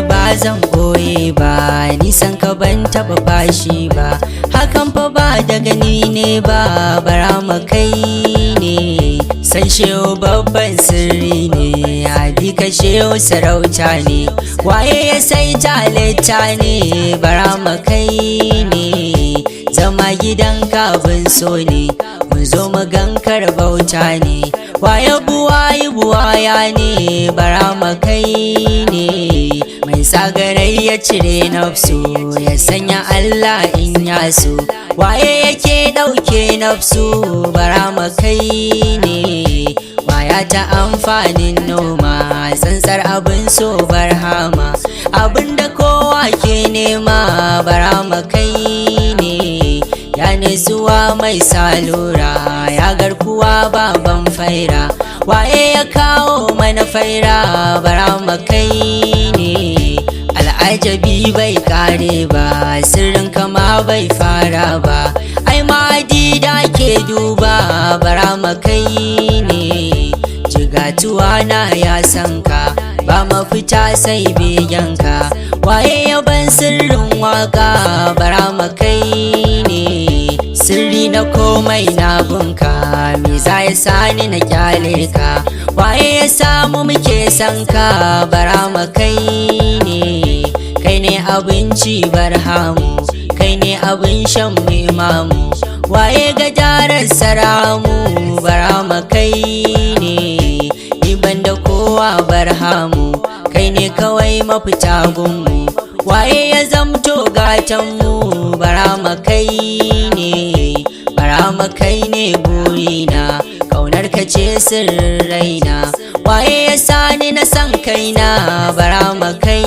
ba zan boye ba, nisan ka ban taba fashi ba, hakan fa ba da gani ne ba, Barhama kai ne. San shehu babban sirri ne, abi ka shehu sarauta ne, waye ya sai talenta ne, Barhama kai ne. Zama gidan kabin so ne, mun zo mu gankar bauta ne, waye buwaya ne, Barhama kai ne. Mai tsagarai ya cire nafsu, ya sanya Allah in ya so, waye yake ɗauke nafsu, Barhama kai ne. Waya ta amfanin noma, tsantsar abin so Barhama, abinda kowa ke nema, Barhama kai ne. Ya nutsuwa mai salura, ya garkuwa baban faira, waye ya kawo mana faira, Barhama kai ne. Al'ajabi bai kare ba, sirrin kama bai fara ba, ai madi da ke duba, Barhama kai ne. Jigatuwa na ya sanka, ba mafita sai begenka, waye ya ban sirrin waka, Barhama kai ne. Sirri na komai na bunka, me za ya sani na kyale ka, waye ya samu muke sanka, Barhama kai ne. Kai ne abinci Barhamu, kai ne abin shan imamu, waye gajarar saramu, Barhama kai ne. Iban da kowa Barhamu, kai ne kawai mafita gunmu, waye ya zamto gatanmu, Barhama kai ne. Barhama kai ne burina, kaunar ka ce sirrin raina, waye ya sani na san kaina, Barhama kai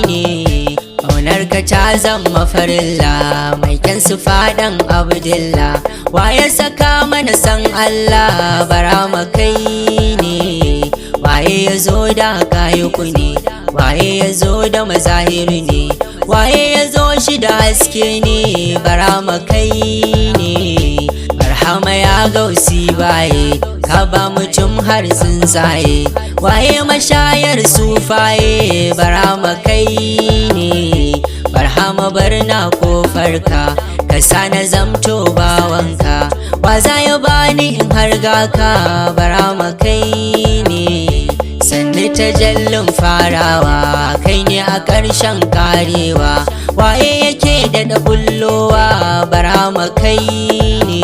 ne. Kaunar ka ta zama farilla, mai kyan su faɗan Abdullah, waye saka mana san Allah, Barhama kai ne. Waye ya zo da kayuku ne, waye ya zo da mazahiri ne, waye ya zo shi da haske ne, Barhama kai ne. Barhama ya gausi baye, ka ba mutum har tsuntsaye, waye mashayar sufaye, Barhama kai ne. Barhama barna kofarka, ka sa na zamto bawanka, wa za ya bani in harga ka, Barhama kai ne. Sannu tajallin farawa, kai ne a ƙarshen karewa, waye yake da bullowa, Barhama kai ne.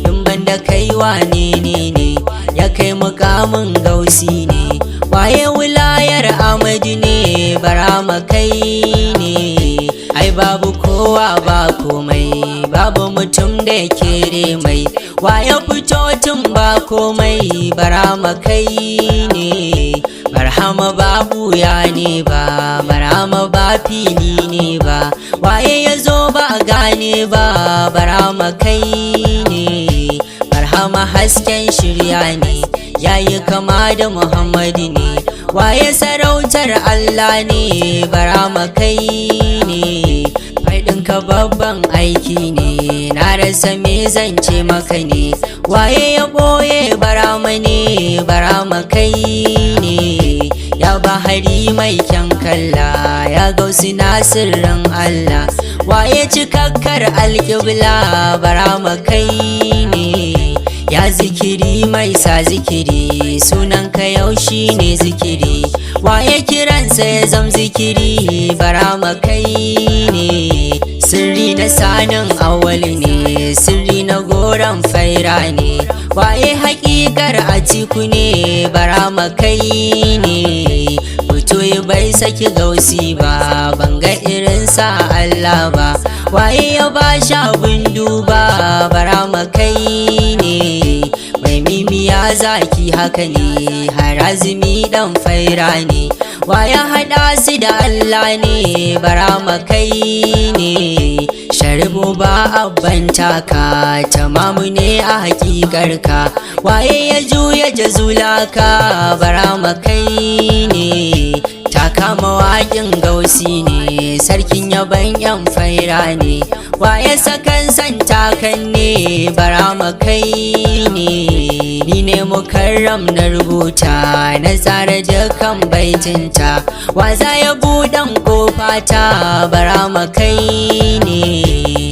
In banda kai wane ne, ya kai mukamin gausi ne, waye wilayar Amadu ne, Barhama kai ne. Ai babu kowa ba komai, babu mutum da ya kere mai, waye fito tun ba komai, Barhama kai ne. Barhama babu ya ne ba, Barhama ba fili ne ba, waye ya zo ba gane ba, Barhama kai ne. Barhama hasken shirya ne, yayi kama da Muhammadu ne, waye sarautar Allah ne, Barhama kai ne. Faɗinka babban aiki ne, na rasa me zance maka ne, waye ya ɓoye Barhama ne, Barhama kai ne. Ya bahari mai kyan kalla, ya gausi nasirin Allah, waye cikakkar alƙibla, Barhama kai ne. Ya zikiri mai sa zikiri, sunanka yau shi ne zikiri, waye kiransa ya zam zikiri, Barhama kai ne. Sirri na sanin awal ne, sirri na goron faira ne, waye haƙiƙar atiku ne, Barhama kai ne. Mutoyi bai saki gausi ba, banga irinsa Allah ba, waye ya ba shi abin duba, Barhama kai ne. Mai mimiya zaki haka ne, harazimi dan faira ne, waye haɗa su da Allah ne, Barhama kai ne. Sharibu ba abban taka, tamamu ne a hakikarka, waye ya juya jazulaka, Barhama kai ne. Taka mawaƙin gausi ne, sarkin yaban yan faira ne, waye sakan santa hakan ne bara kai ne, ni ne mukarram na rubuta na tsara dukan baitinta, wa za ya buɗan kofa ta bara kai ne.